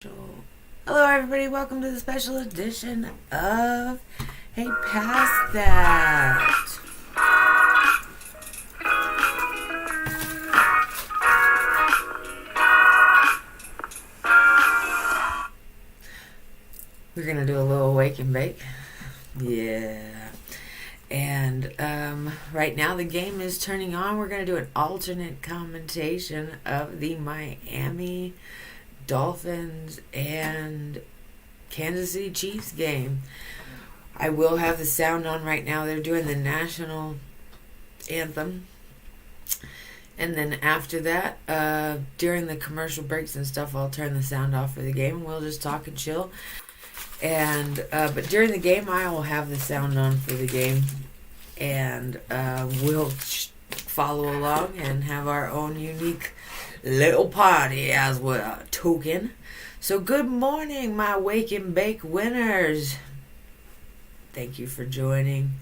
Hello everybody, welcome to the special edition of Hey Pass That. We're gonna do a little wake and bake. Yeah. And right now the game is turning on. We're gonna do an alternate commentation of the Miami Dolphins and Kansas City Chiefs game. I will have the sound on right now. They're doing the national anthem. And then after that, during the commercial breaks and stuff, I'll turn the sound off for the game and we'll just talk and chill. And but during the game, I will have the sound on for the game. And we'll follow along and have our own unique little party as we're talking. So good morning, my wake and bake winners. Thank you for joining.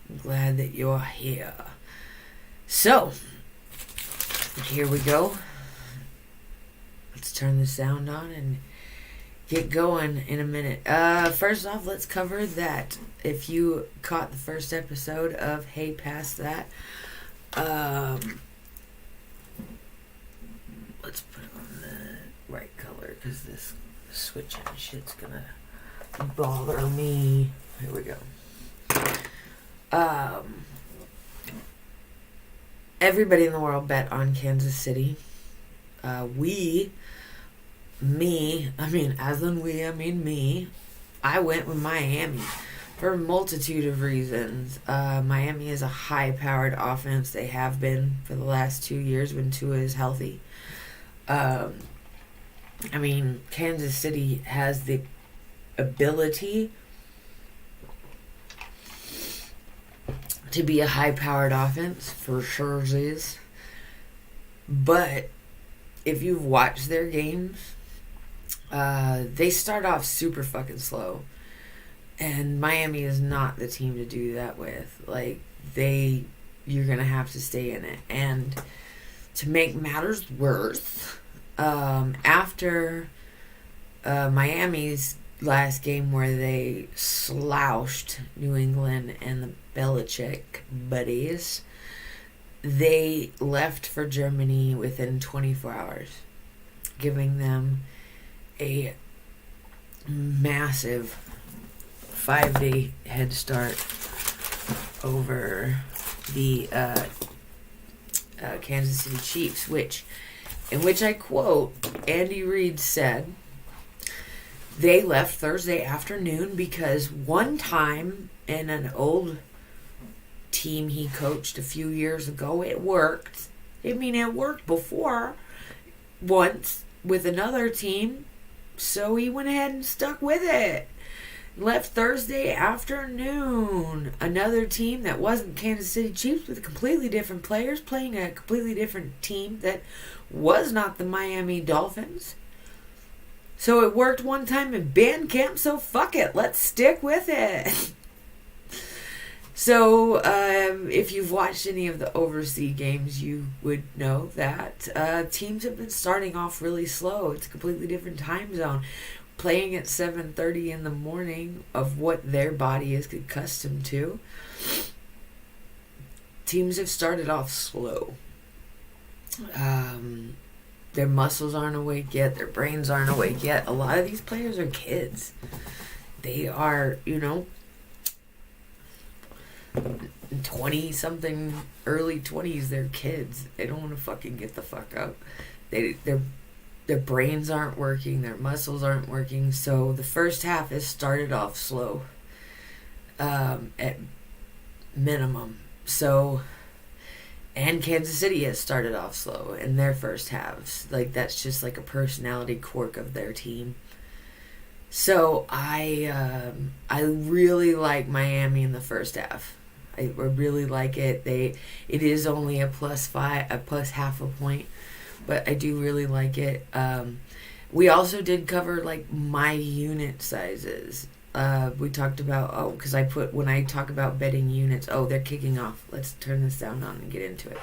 I'm glad that you're here. So here we go. Let's turn the sound on and get going in a minute. First off, let's cover that. If you caught the first episode of Hey Pass That, let's put it on the right color because this switching shit's gonna bother me. Here we go. Everybody in the world bet on Kansas City. Me. I went with Miami for a multitude of reasons. Miami is a high-powered offense. They have been for the last 2 years when Tua is healthy. Kansas City has the ability to be a high-powered offense, for sure is. But if you've watched their games, they start off super fucking slow. And Miami is not the team to do that with. You're going to have to stay in it. And to make matters worse, after Miami's last game where they slouched New England and the Belichick buddies, they left for Germany within 24 hours, giving them a massive 5-day head start over the Kansas City Chiefs, in which I quote, Andy Reid said, they left Thursday afternoon because one time in an old team he coached a few years ago, it worked. It worked before once with another team, so he went ahead and stuck with it. Left Thursday afternoon. Another team that wasn't Kansas City Chiefs with completely different players playing a completely different team that was not the Miami Dolphins. So it worked one time in band camp, so fuck it. Let's stick with it. So if you've watched any of the overseas games, you would know that teams have been starting off really slow. It's a completely different time zone. Playing at 7:30 in the morning of what their body is accustomed to. Teams have started off slow. Their muscles aren't awake yet. Their brains aren't awake yet. A lot of these players are kids. They are, 20-something, early 20s. They're kids. They don't want to fucking get the fuck up. Their brains aren't working. Their muscles aren't working. So the first half has started off slow. At minimum. And Kansas City has started off slow in their first halves. That's just a personality quirk of their team. So I really like Miami in the first half. I really like it. It is only a plus half a point, but I do really like it. We also did cover my unit sizes. We talked about, because when I talk about betting units, they're kicking off. Let's turn this down on and get into it.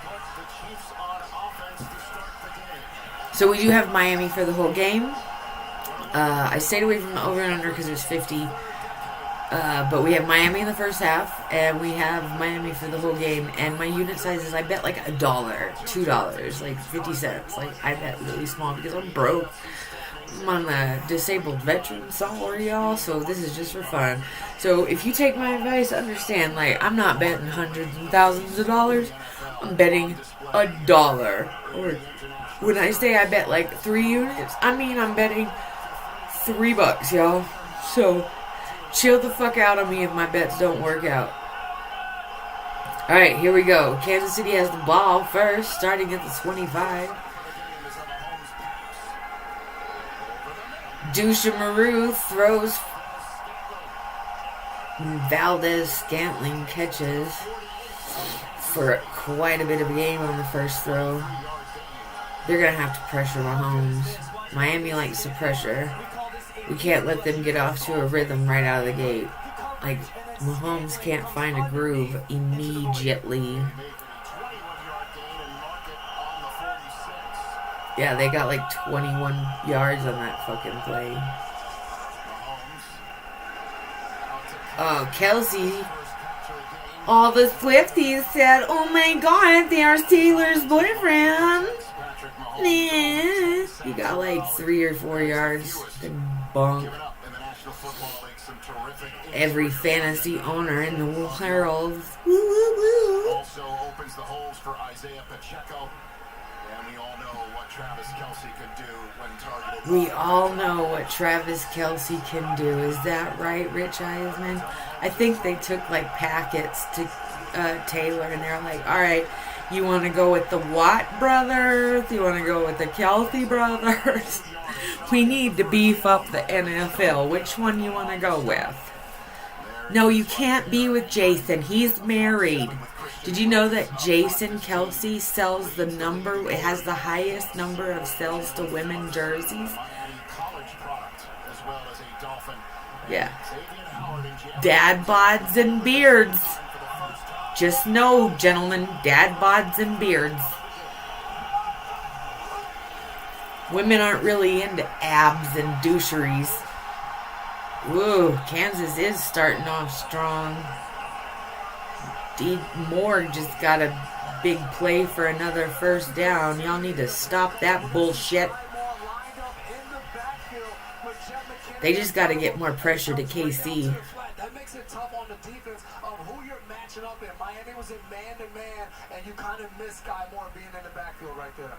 So we do have Miami for the whole game. I stayed away from the over and under because it was 50. But we have Miami in the first half, and we have Miami for the whole game. And my unit sizes, I bet like $1, $2, like 50 cents. Like I bet really small because I'm broke. I'm a disabled veteran, sorry y'all. So this is just for fun. So if you take my advice, understand, like I'm not betting hundreds and thousands of dollars. I'm betting $1. Or when I say I bet like 3 units, I mean I'm betting $3, y'all. So chill the fuck out on me if my bets don't work out. Alright, here we go. Kansas City has the ball first, starting at the 25. DeLaRu throws. Valdez-Scantling catches for quite a bit of a game on the first throw. They're going to have to pressure Mahomes. Miami likes to pressure. We can't let them get off to a rhythm right out of the gate. Like, Mahomes can't find a groove immediately. Yeah, they got like 21 yards on that fucking play. Oh, Kelsey. All the Swifties said, oh my god, there's Taylor's boyfriend. Nah. He got like 3 or 4 yards. The bunk. Every fantasy owner in the world. Woo, woo, woo. Also opens the holes for Isaiah Pacheco. And we all know what Travis Kelce can do when targeted. We all know what Travis Kelce can do. Is that right, Rich Eisman? I think they took like packets to Taylor, and they're like, all right, you want to go with the Watt brothers? You want to go with the Kelce brothers? We need to beef up the NFL. Which one you want to go with? No, you can't be with Jason. He's married. Did you know that Jason Kelce sells the number? It has the highest number of sales to women jerseys. Yeah. Dad bods and beards. Just know, gentlemen, dad bods and beards. Women aren't really into abs and doucheries. Woo, Kansas is starting off strong. D. Moore just got a big play for another first down. Y'all need to stop that bullshit. They just got to get more pressure to KC. That makes it tough on the defense of who you're matching up in. Miami was in man-to-man, and you kind of miss Guy Moore being in the backfield right there.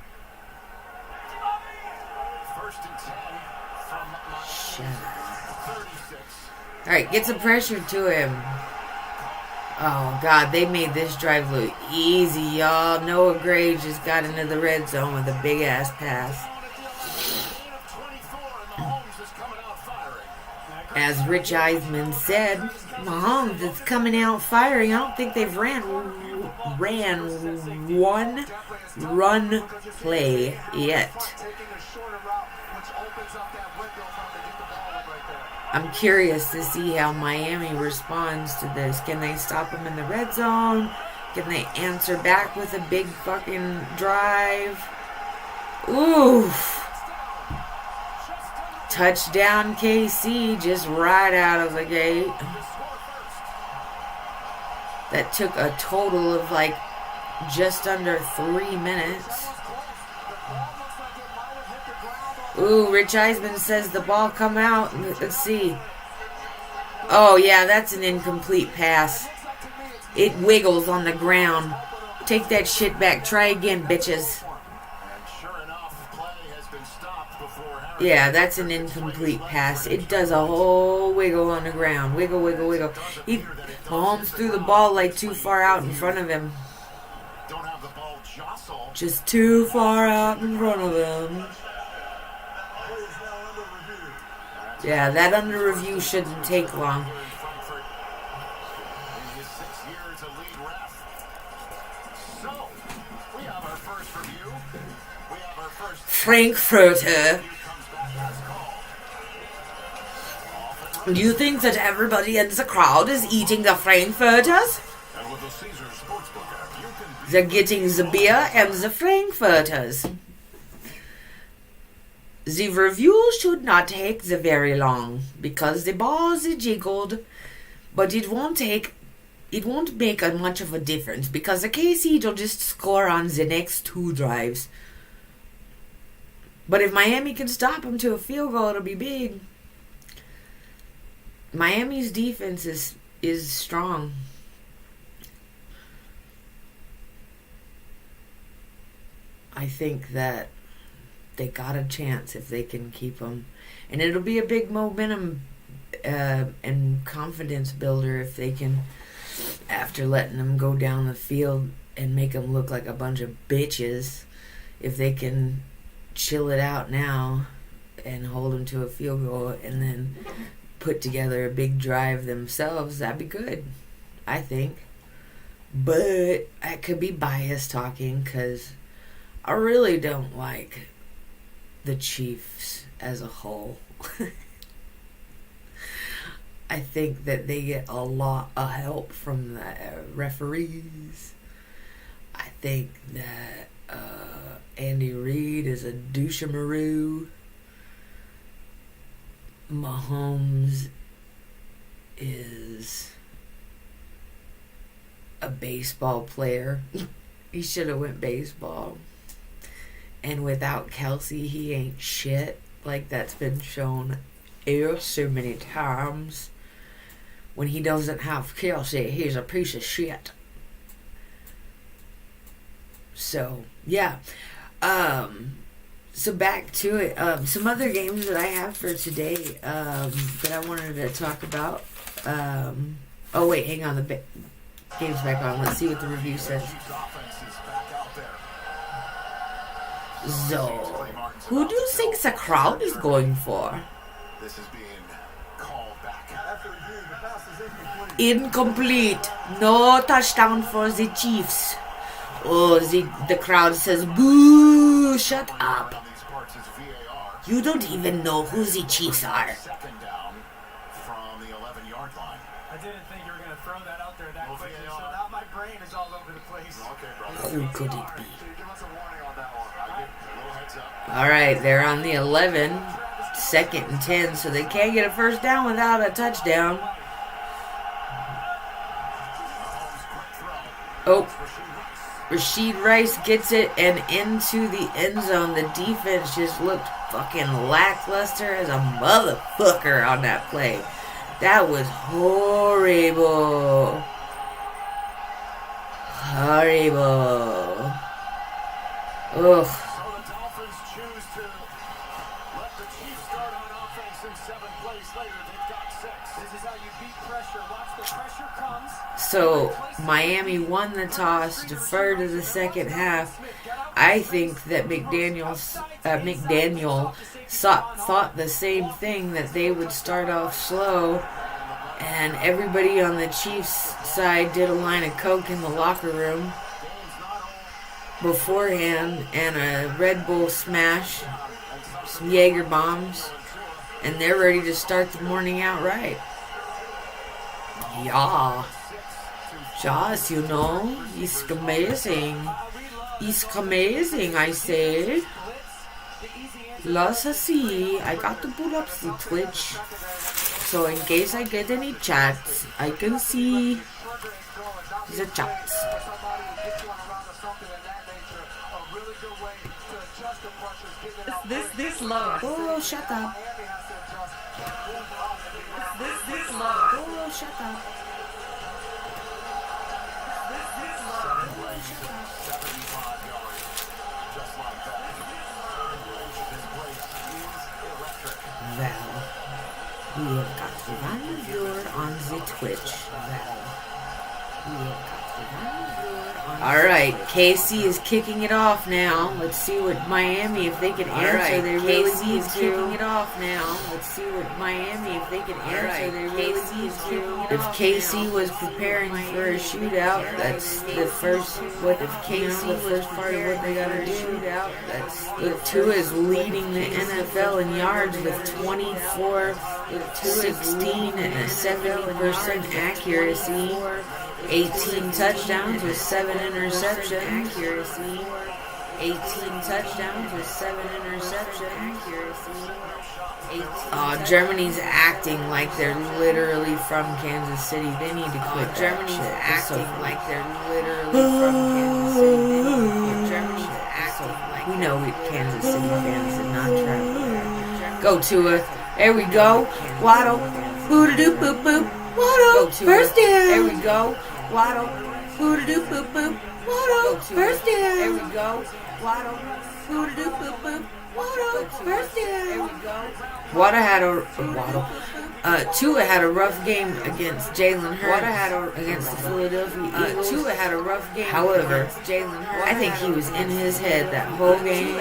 First and 10 from Miami. 36. All right, get some pressure to him. Oh, God, they made this drive look easy, y'all. Noah Gray just got into the red zone with a big-ass pass. As Rich Eisman said, Mahomes is coming out firing. I don't think they've ran one run play yet. I'm curious to see how Miami responds to this. Can they stop him in the red zone? Can they answer back with a big fucking drive? Oof. Touchdown KC just right out of the gate. That took a total of like just under 3 minutes. Ooh, Rich Eisman says the ball come out. Let's see. Oh, yeah, that's an incomplete pass. It wiggles on the ground. Take that shit back. Try again, bitches. Yeah, that's an incomplete pass. It does a whole wiggle on the ground. Wiggle, wiggle, wiggle. Mahomes threw the ball like too far out in front of him. Just too far out in front of him. Yeah, that under review shouldn't take long. Frankfurter. Do you think that everybody in the crowd is eating the Frankfurters? They're getting the beer and the Frankfurters. The review should not take the very long because the balls is jiggled, but it won't make much of a difference because the KC will just score on the next 2 drives. But if Miami can stop them to a field goal, it'll be big. Miami's defense is strong. I think that they got a chance if they can keep them. And it'll be a big momentum and confidence builder if they can, after letting them go down the field and make them look like a bunch of bitches, if they can chill it out now and hold them to a field goal and then put together a big drive themselves, that'd be good, I think. But I could be biased talking because I really don't like the Chiefs as a whole. I think that they get a lot of help from the referees. I think that Andy Reid is a douche-a-maroo. Mahomes is a baseball player. He should have went baseball. And without Kelsey, he ain't shit. Like that's been shown so many times. When he doesn't have Kelsey, he's a piece of shit. So, yeah. So back to it. Some other games that I have for today that I wanted to talk about. Oh, wait, hang on. The game's back on. Let's see what the review says. So, who do you think the crowd is going for? This is being called back. Incomplete. No touchdown for the Chiefs. Oh, the crowd says, boo, shut up. You don't even know who the Chiefs are. Second down from the 11-yard line. I didn't think you were going to throw that out there that quickly, so now my brain is all over the place. Okay, bro. Who could it be? Give us a warning on that one. I get a little heads up. All right, they're on the 11, 2nd and 10, so they can't get a first down without a touchdown. Oh, Rashid Rice gets it and into the end zone. The defense just looked fucking lackluster as a motherfucker on that play. That was horrible. Horrible. Ugh. So the Dolphins choose to let the Chiefs start on offense in 7th place later. They've got 6. This is how you beat pressure. Watch the pressure comes. So Miami won the toss, deferred to the second half. I think that McDaniel thought the same thing, that they would start off slow, and everybody on the Chiefs side did a line of coke in the locker room beforehand and a Red Bull smash, some Jaeger bombs, and they're ready to start the morning out right. Yeah. Just, you know, it's amazing. It's amazing, I say. Let's see. I got to pull up the Twitch, so in case I get any chats, I can see the chats. This low. Oh, shut up. This low. Oh, shut up. Well, we have got one viewer on the Twitch. Alright, KC is kicking it off now. Let's see what Miami, if they can answer. They really need to. Kicking it off now. Let's see what Miami, if they can answer. They really need to. If KC was preparing for a shootout, that's the first. What if KC the first part of what they gotta do? That's the Tua is leading the NFL in yards with 24, 16, and a 70% accuracy. 18 touchdowns with 7 interceptions. Accuracy. 18 touchdowns with 7 interceptions. Germany's acting like they're literally from Kansas City. They need to quit. Germany's acting like they're literally from Kansas City. Germany's acting like we know Kansas City fans did not travel there. Go to it. There we go. Waddle. Boo-da-doo boop boop. Waddle. First down. There we go. Waddle. Boo-da-doo boop boop. Waddle. First down. There we go. Waddle. Boo-da-doo boop boop. Waddle. First down. There we go. Tua had a rough game against Jalen Hurts against the Philadelphia Eagles. Tua had a rough game. However, Jalen Hurts, I think he was in his head that whole game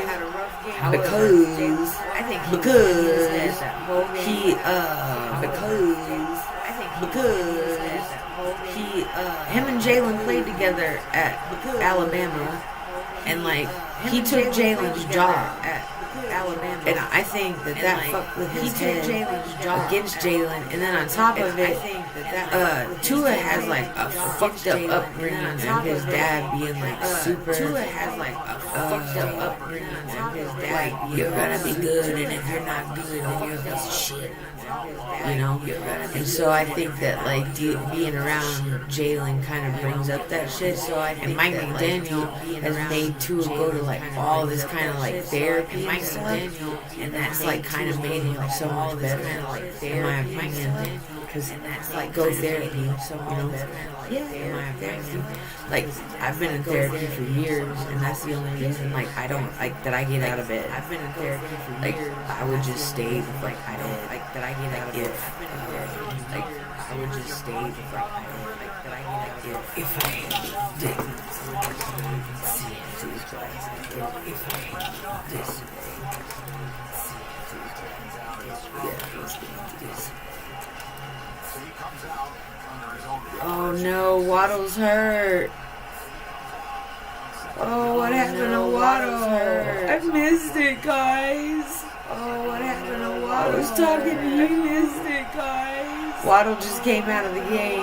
because him and Jalen played together at Alabama, and like he took Jalen's job at Alabama, and I think that fucked with his head against Jalen. And then on top of it, Tua has like a fucked up upbringing, and his dad being like super. Tua has like a fucked up upbringing, and his dad like, you're gonna be good, and if you're not good, then you're a piece of shit. You know, and so I think that like being around Jalen kind of brings up that shit. So and Mike McDaniel has made Tua go to like all this kind of like therapy and stuff, and that's like kind of made him so much better, in my opinion. Because that's like go therapy, so you know. Yeah, in my opinion. Like I've been in therapy for years, and that's the only reason like I don't like that I get out of it. I've been in therapy for years. I would just stay with like I don't like that I get out of it. Like I would just stay with like I don't like that I get out of it. If I didn't see these guys, if I this oh no, Waddle's hurt. Oh, what happened to Waddle? I missed it, guys. Oh, what happened to Waddle? I was talking to you, missed it, guys. Waddle just came out of the game.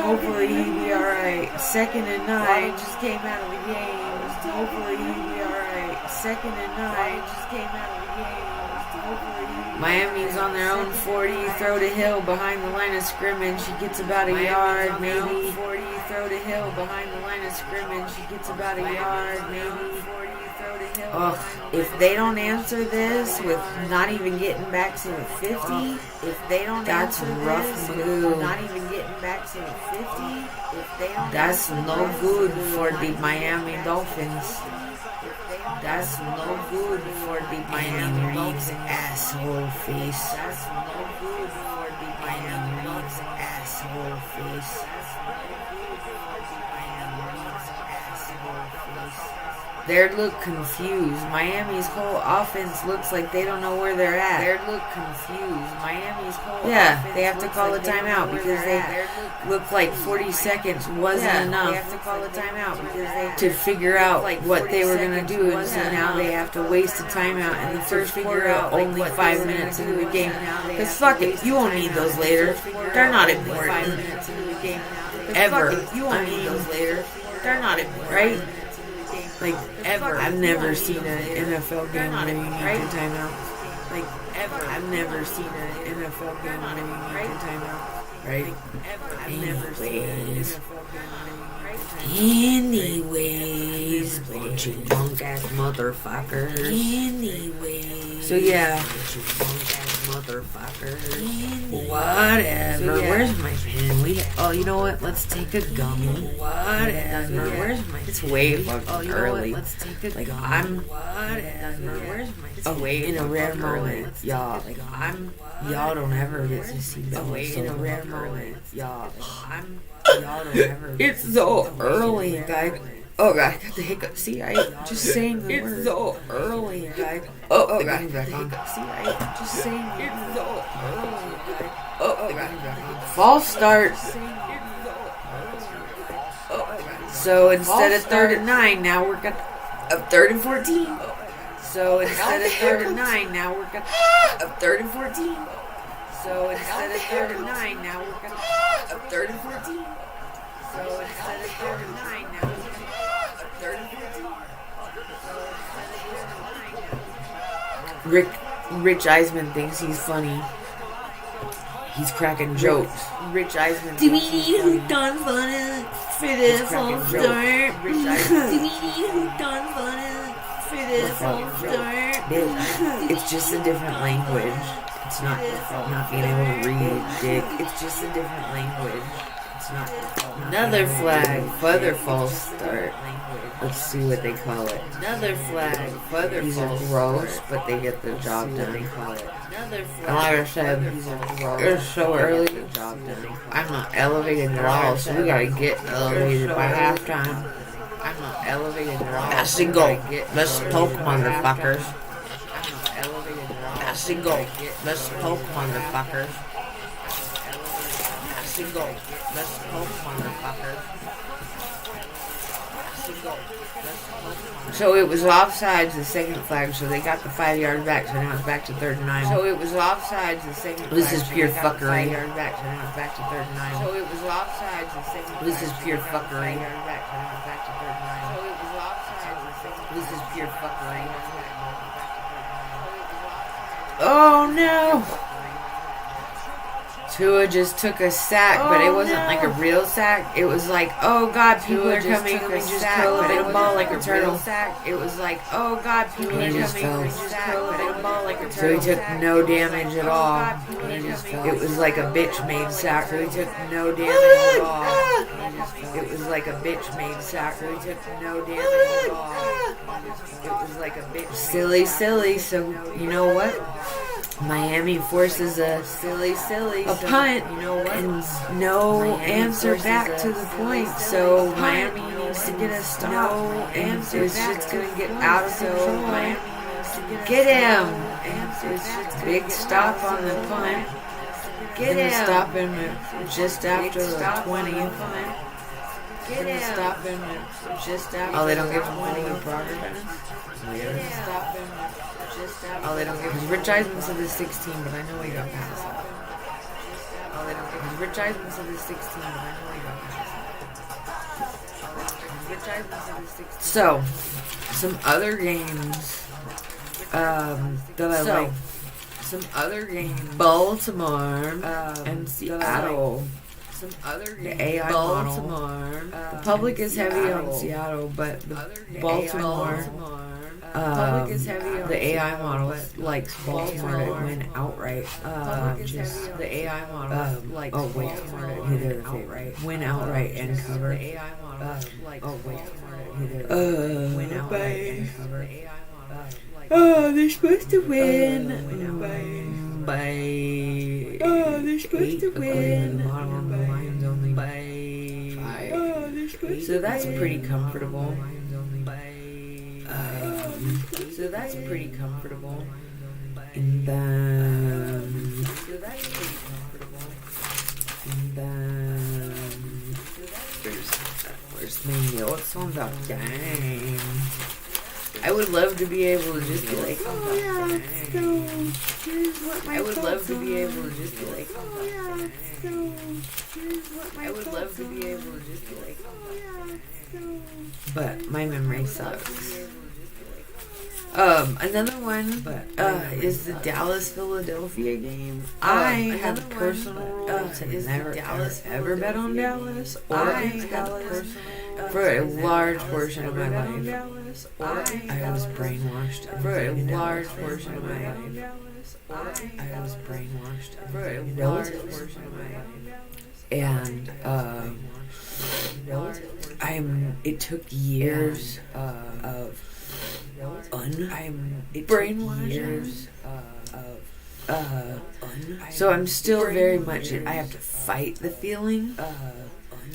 Hopefully he'll be alright. 2nd and 9. Waddle just came out of the game. Hopefully he'll be alright. 2nd and 9. Just came out of the game. Miami's on their own 40, throw to Hill behind the line of scrimmage. She gets about a yard, maybe. 40, throw to Hill behind the line of scrimmage. She gets about a yard, maybe. Ugh, if they don't answer this with not even getting back to the 50, if they don't answer rough move. Not even getting back to the 50, if they don't that's no good for the Miami Dolphins. That's no good for the Miami Reed's asshole face. That's no good for the Miami Reed's asshole face. They look confused. Miami's whole offense looks like they don't know where they're at. They look confused. Miami's whole offense they have to call a timeout because they look like 40 seconds wasn't enough. They have to call a timeout because to figure out what they were going to do, and so now they have to waste a timeout in the first quarter, only 5 minutes into the game. Because fuck it, you won't need those later. They're not important. Ever. You won't need those later. They're not important, right? Like, ever. I've never seen an NFL game where you need your timeout. Like, ever. I've never seen an NFL game where you need your timeout. Right? Anyways, bunch of punk ass motherfuckers. Anyways. So, yeah. Motherfuckers. Whatever. So, yeah. Where's my pen? You know what? Let's take a gummy. Whatever. Where's my? It's way fucking early. Let's take a gummy. Whatever. Where's my? It's way in a rare moment, y'all. Y'all don't ever get to see Bella in a rare moment, y'all. Y'all don't ever. It's so early, guys. Oh god, I got the hiccup. See, I just saying the word. It's so early, guys. Oh god, back on. See, I just saying it's so early, guys. Oh god. False start. So instead of 3rd and 9, now we're gonna 3rd and 14. So instead of 3rd and 9, now we're gonna 3rd and 14. So instead of 3rd and 9, now we're gonna 3rd and 14. So instead of 3rd and 9, now we're gonna 3rd and 14. Rich Eisman thinks he's funny. He's cracking jokes. Rich Eisman. Do we need who done fun for this whole start? Do we need who done fun for this whole start? It's just a different language. It's not being able to read, Dick. It's just a different language. It's not another flag, further false start. Let's see what they call it. Another flag, further These false are gross, start. But they get the job done. They call it. Another flag, and like I said, it's so early. I'm not elevated at all, so we gotta get elevated by halftime. I'm not elevated at all. That's the goal. Let's poke, motherfuckers. That's the goal. Let's poke, motherfuckers. That's the goal. Let's poke, motherfuckers. So it was offsides the second flag, so they got the 5 yards back, so now it's back to 3rd and 9. So it was offsides the second flag. This is pure fuckery. 5 yards back, so now it's back to 3rd and 9. So it was offsides the second flag. This is pure fuckery. 5 yards back, so now it's back to 3rd and 9. So it was offsides the second flag. This is pure fuckery. Oh no! Tua just took a sack, but it wasn't like a real sack. It was like, oh God, people are coming. Let me just curl it in a ball like a turtle. Sack. It was like, oh God, people are coming. Let me just curl it in a ball like a turtle. So he took no damage at all. It was like a bitch made sack. So he took no damage at all. It was like a bitch made sack. So he took no damage at all. It was like a bitch. Silly. So you know what? Miami forces a punt, you know what? And no answer back to the point. So Miami needs to get a stop. And it's just gonna get out of control. Miami needs to get him. Big stop on the punt. Get him. Stop him just after the 20. Get him. Stop him just after. Oh, they don't give him 20 in progress. Stop him. Oh, they don't give him. Rich Eisman said the 16, but I know he got past that. Oh, they don't give him. Rich Eisman said the 16, but I know he got past that. Rich Eisman said the 16. So, some other games that I like. Some other games. Baltimore and Seattle. Some other games. The AI Baltimore. The public is heavy on Seattle, but the Baltimore. The AI model likes Baltimore to win outright. The AI model likes Baltimore to win outright. Win outright and cover. The AI model likes win outright and cover. They're supposed to win by. They're supposed to win by 5. So that's pretty comfortable. And then where's my notes on the game? I would love to be able to just be like, oh yeah, so here's what my I would love to be able to just be like, oh yeah, so here's what my I would love to be able to just be like, oh yeah, so. But my memory sucks. Another one is the Dallas-Philadelphia game. I have a personal rule to never ever bet on Dallas or against Dallas for a large portion of my life. I was brainwashed for a large portion of my life. I was brainwashed for a large portion of my life. And it took years of brainwashed. So I'm still very much. I have to fight the feeling.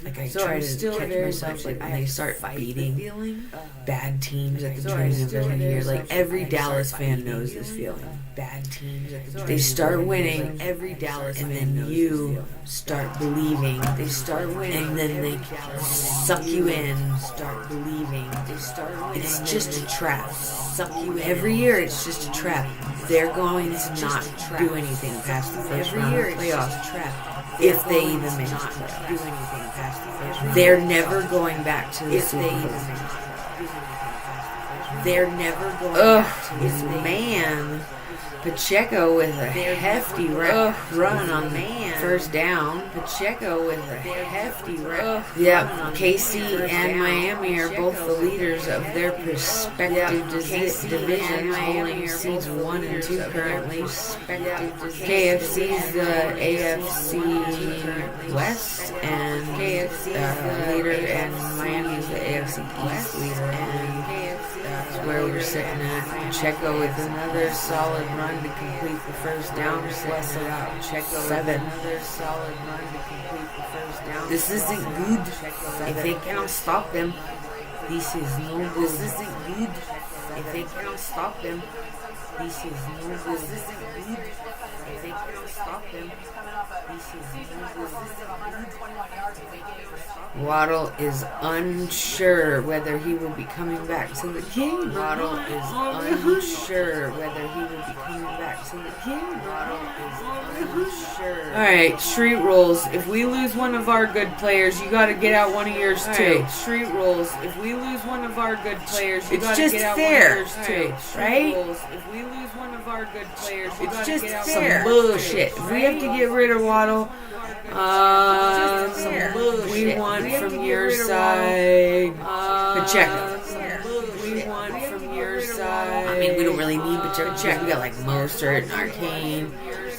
Like I try to catch myself. Like when they start beating bad teams at the beginning of every year. Like every Dallas fan knows this feeling. Bad teams at the they start winning. Every Dallas and then you start believing. They start winning, and then they suck you in. Start believing. They start winning. It's just a trap. Suck you in. Every year, it's just a trap. They're going to not do anything past the first round of playoffs. If they even make the playoffs, they're never going back to the Super Bowl. They're never going back to this man. Pacheco with a hefty run on first down. Pacheco with a hefty run. Yep, KC and Miami are both the leaders of their respective divisions, holding seeds 1 and 2 currently. KFC is the AFC West and leader, and Miami is the AFC East leader. And that's where we're sitting at. Pacheco with another solid run to complete the first down. Bless it out. Pacheco 7. Another solid run to complete the first down. This isn't good. If they cannot stop them, this is no good. This isn't good. If they cannot stop them, this is no good. This isn't good. If they cannot stop them, this is no good. Waddle is unsure whether he will be coming back to the game. Waddle is unsure whether he will be coming back to the game. Waddle is unsure. Alright, street rules. If we lose one of our good players, you gotta get out one of yours too. Street rules. If we lose one of our good players, you gotta get out one of yours too. Right? If we lose one of our good players, you gotta get out some bullshit. If we have to get rid of Waddle, we want from your side Pacheco. We want from your side. I mean, we don't really need Pacheco. We got like Mostert and Arcane.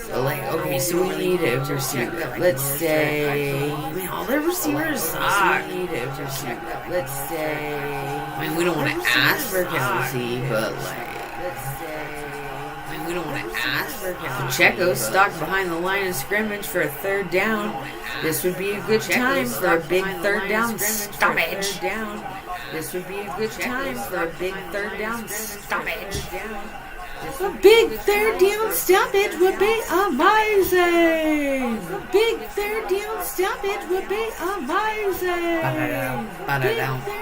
So like, okay, so we need a receiver. Let's say, I mean, all their receivers suck. We need a receiver. Let's say, I mean, we don't want to ask for Kelsey, but like, let's say, we don't want to ask for Pacheco stuck behind the line of scrimmage for a third down. This would be a good time for a big third down stoppage. This would be a good time for a big third down stoppage. A big third down stoppage would be amazing. A big third down stoppage would be amazing. Big third down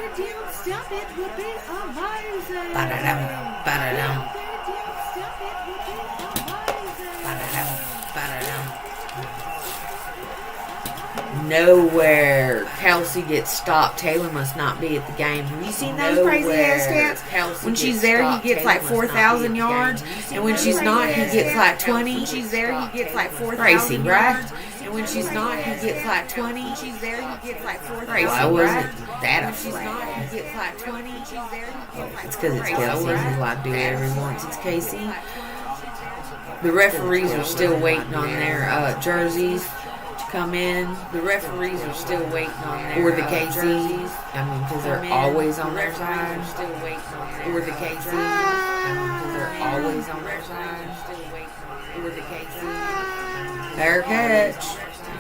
stoppage would be amazing. Nowhere Kelsey gets stopped. Taylor must not be at the game. Have you seen those crazy ass stats? When she's there, he gets like 4,000 yards, and when she's not, he gets like 20. When she's there, he gets like 4,000 yards, and when she's not, he gets like 20. She's there, he gets like 4,000. I wasn't that afraid. She's not, he gets like 20. She's there, he gets like 4,000. It's because it's Kelsey. He's allowed to do it every once. It's Casey. The referees are still waiting on their jerseys to come in. The referees are still waiting on their jerseys. I mean, because they're always on their side. Still waiting on their or the KC. Because they're always on their side. Still waiting or the KC. Fair catch.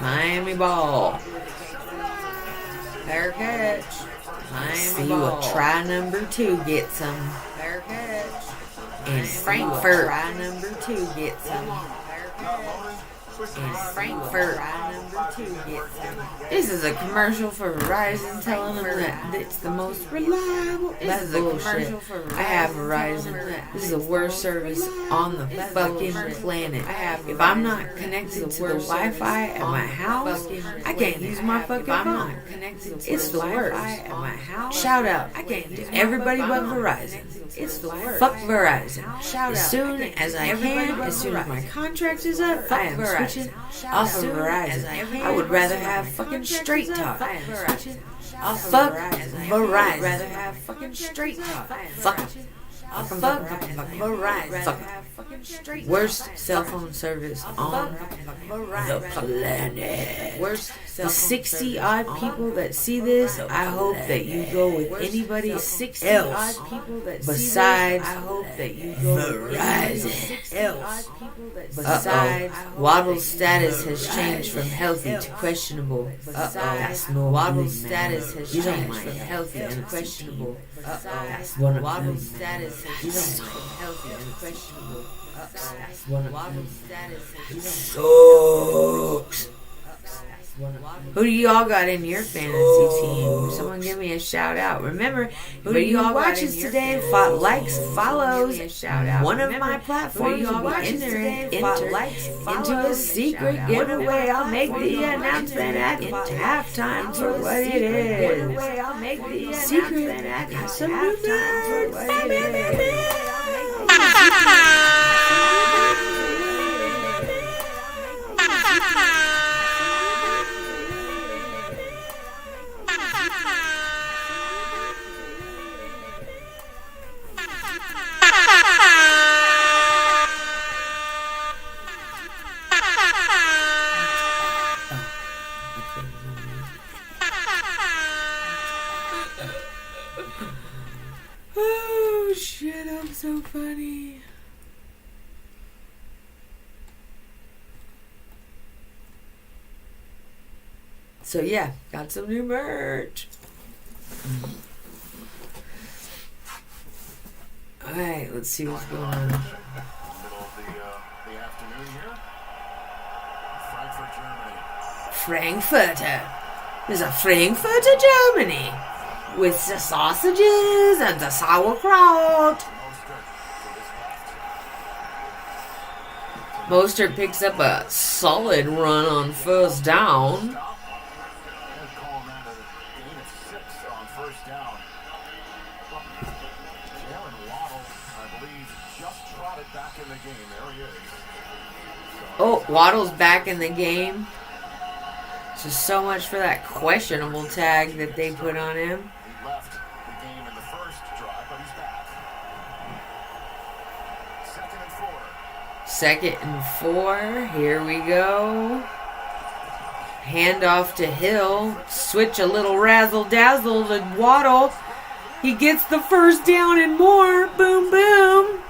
Miami ball. Fair catch. Miami ball. What try number 2 gets them. Fair catch. And Frankfurt. Try number 2 gets them. And Frankfurt. Try number 2 gets them. This is a commercial for Verizon telling them that it's the most reliable. This is a commercial for Verizon. I have Verizon. This is the worst service on the fucking planet. If I'm not connected to the Wi-Fi at my house, I can't use my fucking phone. It's the worst. Shout out to everybody but Verizon. It's the worst. Fuck Verizon. As soon as I can, as soon as my contract is up, I am switching off of Verizon. I would rather have fucking straight talk. I'll fuck Verizon. I'd rather have fucking straight talk. Fuck Verizon. Worst cell phone service on the planet. The 60 odd people that see this, I hope that you go with anybody else besides Verizon. Besides, Waddle's status has changed from healthy to questionable. That's no Waddle's status has changed from healthy to questionable. That's one of Waddle's status has changed from healthy to questionable. That's one of Waddle's status has changed. Sucks. Who do y'all got in your fantasy team? Someone give me a shout out. Remember, who do y'all watches today? Likes, follows, one of my platforms. You watching today? Into a secret giveaway. I'll make the announcement at halftime for what it is. Secret got some new birds. What it is. Oh shit, I'm so funny. So yeah, got some new merch. Alright, let's see what's going on. Middle of the afternoon here. Frankfurt, Germany. Frankfurter. There's a Frankfurter, Germany. With the sausages and the sauerkraut. Mostert picks up a solid run on first down. They're calling that a gain of 6 on first down. Jalen Waddle, I believe, just trotted back in the game. There he is. Oh, Waddle's back in the game. Just so much for that questionable tag that they put on him. He left the game in the first drive, but he's back. 2nd and 4. 2nd and 4. Here we go. Handoff to Hill. Switch a little razzle-dazzle to Waddle. He gets the first down and more. Boom, boom.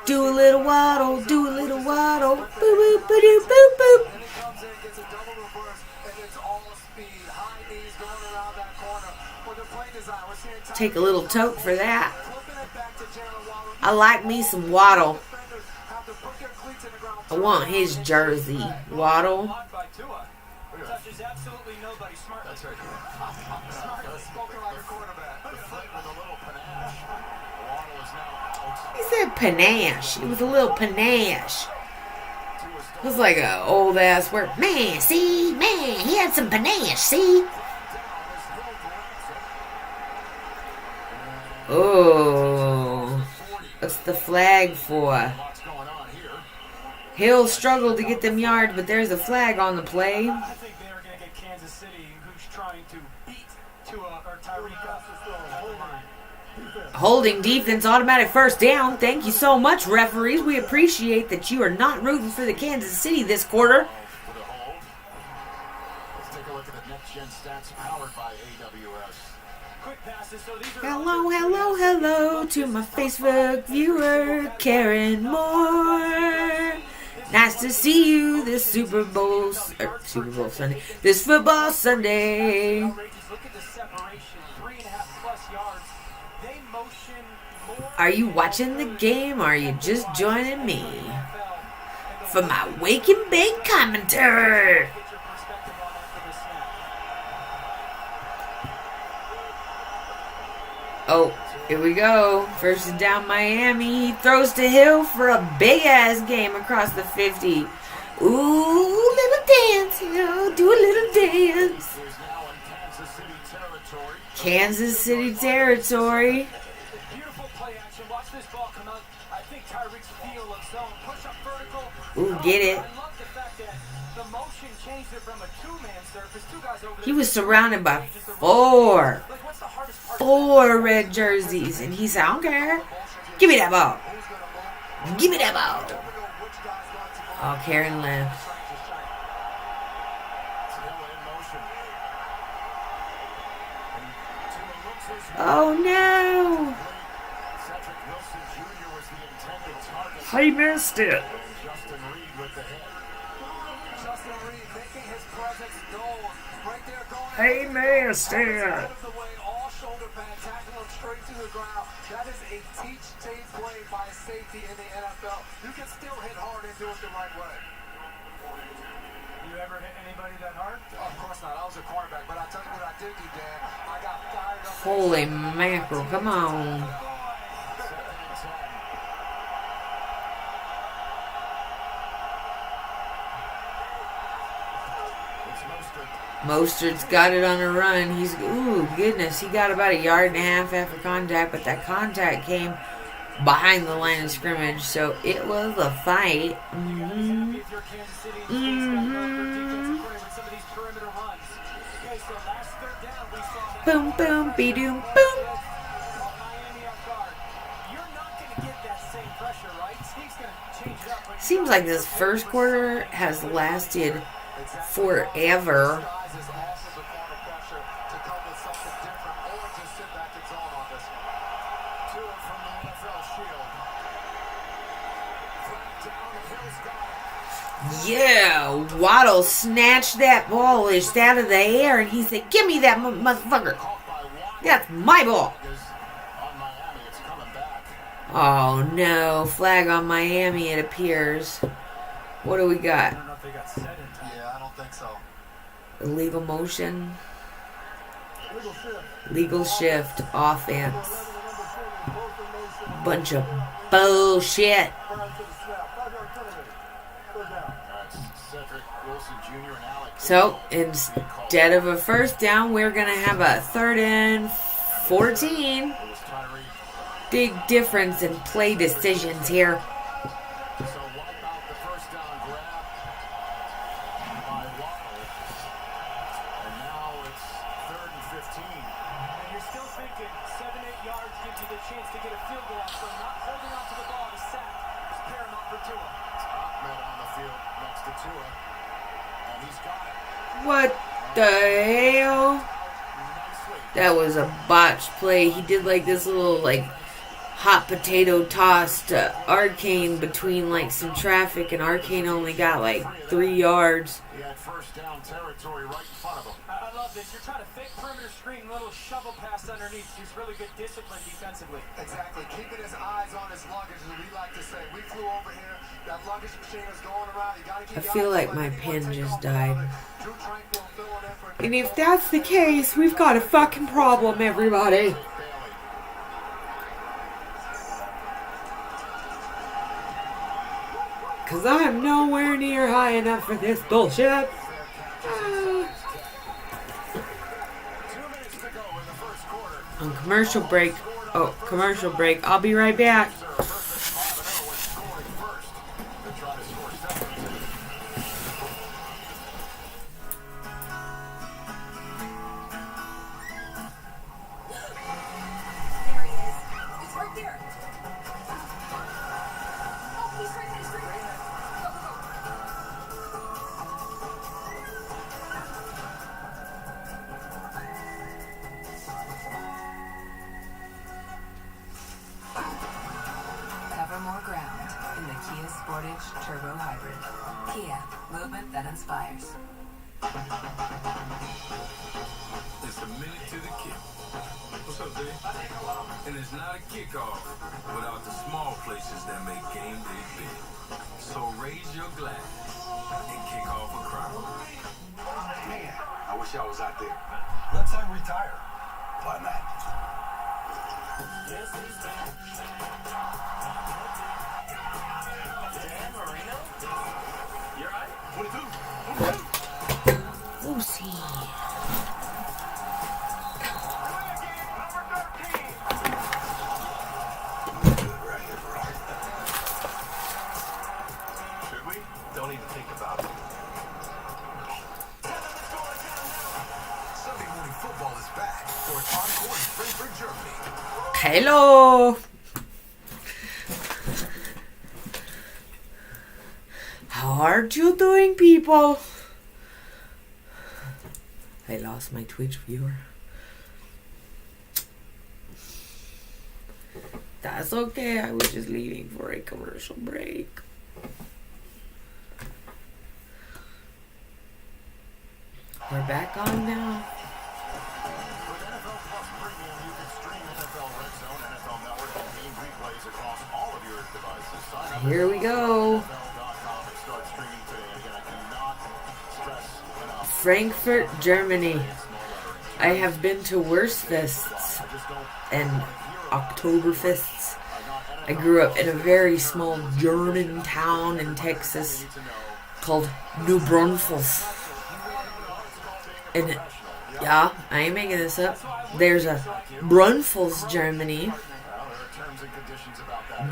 Do a little waddle. Do a little waddle. Boop, boop, boop, boop, boop, boop. And he comes in, gets a double reverse, and it's all speed. High knees going around that corner. With the play design, we're seeing Take a little toke for that. flipping it back to Jalen Waddle. I like me some Waddle. Defenders have to put their cleats in the ground. I want his jersey. Waddle. Blocked by Tua. Touches absolutely nobody. Smart. That's right. Smart, spoken like a quarterback. Deflate with a little panache. Waddle is now out. He said panache. It was a little panache. It was like a old ass word. Man, see? Man, he had some panache, see? Oh. What's the flag for? What's going on here? Hill struggled to get them yards, but there's a flag on the play. I think they are going to get Kansas City, who's trying to beat Tua or Tyreek. Holding defense, automatic first down. Thank you so much, referees. We appreciate that you are not rooting for the Kansas City this quarter. With a hold. Let's take a look at the next gen stats powered by AWS. Quick passes, so these are Hello, hello, hello to my Facebook viewer, Karen Moore. Nice to see you this Super Bowl Sunday. This football Sunday. outrageous. Look at the separation, 3.5 plus yards. They motion more. Are you watching the game or are you just joining me for my wake and bake commentary? Get your perspective on that for the snap. Oh, here we go. First and down Miami. He throws to Hill for a big ass game across the 50. Ooh, little dance, Hill. Do a little dance. Is now in Kansas City territory. Kansas City territory. Beautiful play action. Watch this ball come out. I think Tyreek's feel of zone. Push up vertical. Ooh, get it. I love the fact that the motion changed it from a two-man surface. Two guys over there. He was surrounded by four Like, what's the hardest part? red jerseys. And he said, I don't care. Give me that ball. Give me that ball. Oh, Karen left. Oh, no. He missed it. Justin Reed with the hit. Justin Reed making his presence known. Right there going. He missed it. Out of the way, all shoulder pad, tackling him straight to the ground. That is a teach tape play by a safety in the NFL. You can still hit hard and do it the right way. You ever ever hit anybody that hard? Oh, of course not. I was a cornerback, but I'll tell you what I did do, Dan. I got fired up. Holy mackerel, come on. Mostert's got it on a run. He's, ooh, goodness. He got about 1.5 yards after contact, but that contact came behind the line of scrimmage, so it was a fight. Boom, boom, be-doom, boom. Seems like this first quarter has lasted forever. Yeah, Waddle snatched that ball out of the air, and he said, "Give me that motherfucker. That's my ball." Oh no, flag on Miami, it appears. What do we got? I don't know if they got set in time. Yeah, I don't think so. Illegal motion. Legal shift. Offense. Bunch of bullshit. So, instead of a first down, we're going to have a 3rd and 14. Big difference in play decisions here. What the hell? That was a botched play. He did like this little like hot potato toss to Arcane between like some traffic, and Arcane only got like 3 yards. He had first down territory right in front of him. I love this. You're trying to fake perimeter screen, little shovel pass underneath. He's really good discipline defensively. Exactly. Keeping his eyes on his luggage, as we like to say. We flew over here. That luggage machine is going around. You gotta keep I feel like my pen just died. Drew Tranquil filling in for And if that's the case, we've got a fucking problem, everybody. Because I'm nowhere near high enough for this bullshit. On commercial break. Oh, commercial break. I'll be right back. Cover more ground in the Kia Sportage Turbo Hybrid. Kia, movement that inspires. It's a minute to the kick. What's up, Dave? And it's not a kickoff without the small places that make game day big. So raise your glass and kick off a crowd. Man, I wish I was out there. Let's retire. Why not? Dan Marino? You're right. 22. Lucy. Should we? Don't even think about it. Sunday morning football is back for its encore in Frankfurt, Germany. Hello. How are you doing, people? I lost my Twitch viewer. That's okay. I was just leaving for a commercial break. We're back on now. With NFL Plus Premium, you can stream NFL Red Zone, NFL Network, and game replays across all of your devices. Sign up Here we go. NFL.com and start streaming today. Again, I cannot stress Frankfurt, Germany. I have been to worse fests and Oktoberfests. I grew up in a very small German town in Texas called New Braunfels. And yeah, I ain't making this up. There's a Braunfels, Germany.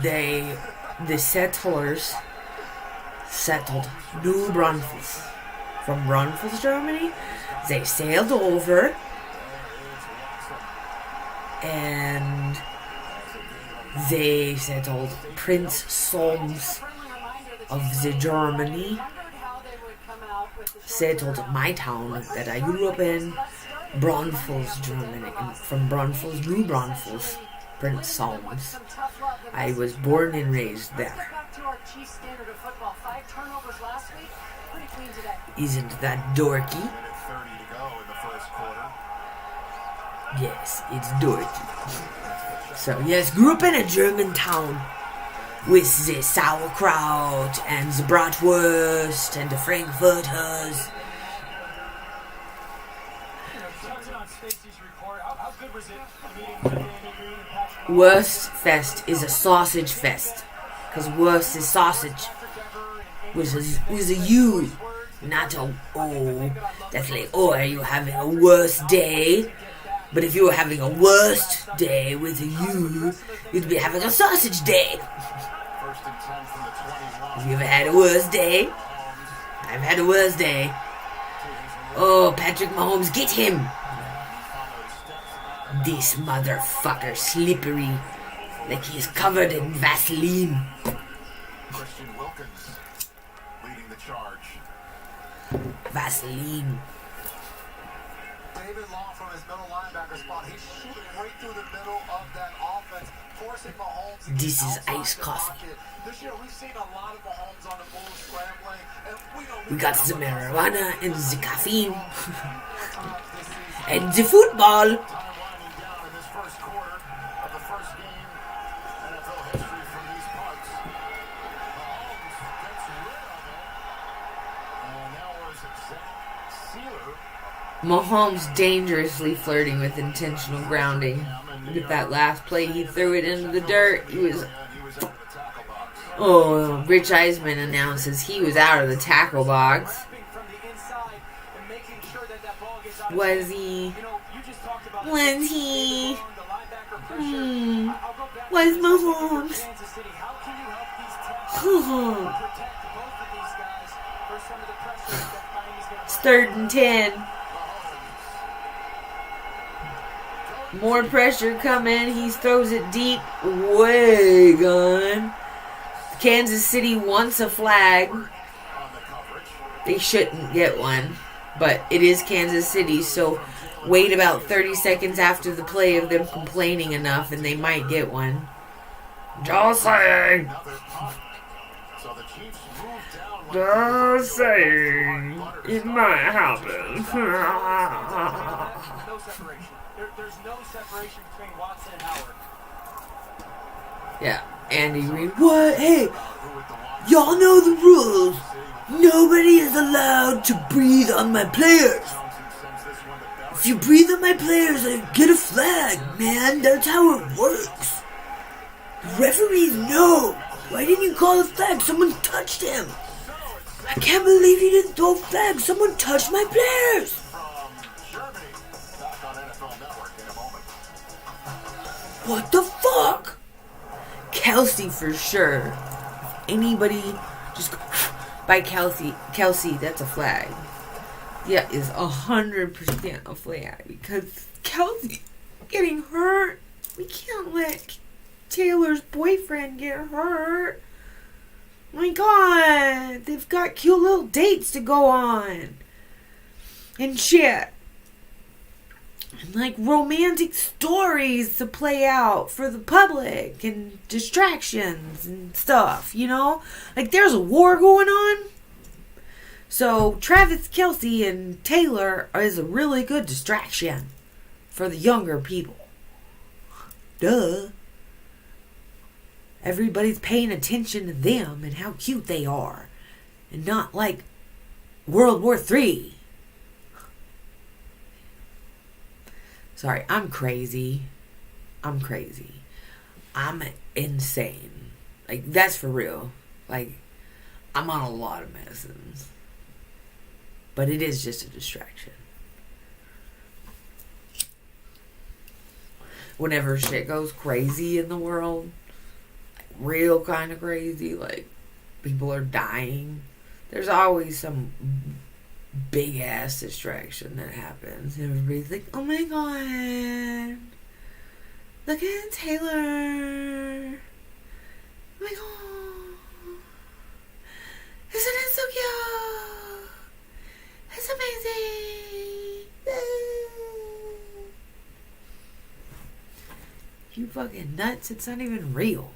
The settlers settled New Braunfels. From Braunfels, Germany, they sailed over and they settled Prince Solms of the Germany, settled my town that I grew up in, Braunfels, Germany, from Braunfels, New Braunfels, Prince Solms. I was born and raised there. Isn't that dorky? 30 to go in the first quarter. Yes, it's dorky. So, yes, grew up in a German town with the sauerkraut and the bratwurst and the frankfurters. Wurstfest is a sausage fest. Because wurst is sausage. With a U. Not a O. That's like, oh, are you having a worst day? But if you were having a worst day with a U, you'd be having a sausage day. Have you ever had a worst day? I've had a worst day. Oh, Patrick Mahomes, get him! This motherfucker slippery, like he's covered in Vaseline. Christian Wilkins leading the charge. Vaseline. David Long from his middle linebacker spot. He's shooting right through the middle of that offense, forcing Mahomes to This get is outside iced the coffee. pocket. This year we've seen a lot of Mahomes on the move, scrambling, and We got the marijuana and the caffeine and the football. time winding down in this first quarter of the first game in NFL history from these parts. Mahomes gets rid of it, and now was Zach Sealer. Mahomes dangerously flirting with intentional grounding. Look at that last play. He threw it into the dirt. He was... Oh, Rich Eisman announces he was out of the tackle box. Was he? Was he? Was Mahomes? It's 3rd and 10. More pressure coming. He throws it deep. Way gone. Kansas City wants a flag. They shouldn't get one. But it is Kansas City, so wait about 30 seconds after the play of them complaining enough and they might get one. Just saying. Just saying. It might happen. No separation. There's no separation between Watson and Howard. Yeah, Andy Reid. What? Hey, y'all know the rules. Nobody is allowed to breathe on my players. If you breathe on my players, I get a flag, man. That's how it works. The referees know. Why didn't you call a flag? Someone touched him. I can't believe you didn't throw a flag. Someone touched my players. What the fuck? Kelsey for sure. Anybody just go by Kelsey, that's a flag. Yeah, is 100% a flag because Kelsey getting hurt. We can't let Taylor's boyfriend get hurt. My God, they've got cute little dates to go on and shit. And like romantic stories to play out for the public and distractions and stuff, you know? Like there's a war going on. So Travis Kelce and Taylor is a really good distraction for the younger people. Duh. Everybody's paying attention to them and how cute they are. And not like World War III. Sorry, I'm crazy. I'm crazy. I'm insane. Like, that's for real. Like, I'm on a lot of medicines. But it is just a distraction. Whenever shit goes crazy in the world, like real kind of crazy, like people are dying, there's always some big ass distraction that happens. And everybody's like, oh my god, look at Taylor. Oh my god. Isn't it so cute? It's amazing. You fucking nuts. It's not even real.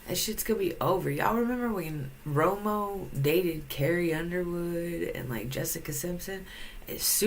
That shit's gonna be over. Y'all remember when Romo dated Carrie Underwood and like Jessica Simpson? As soon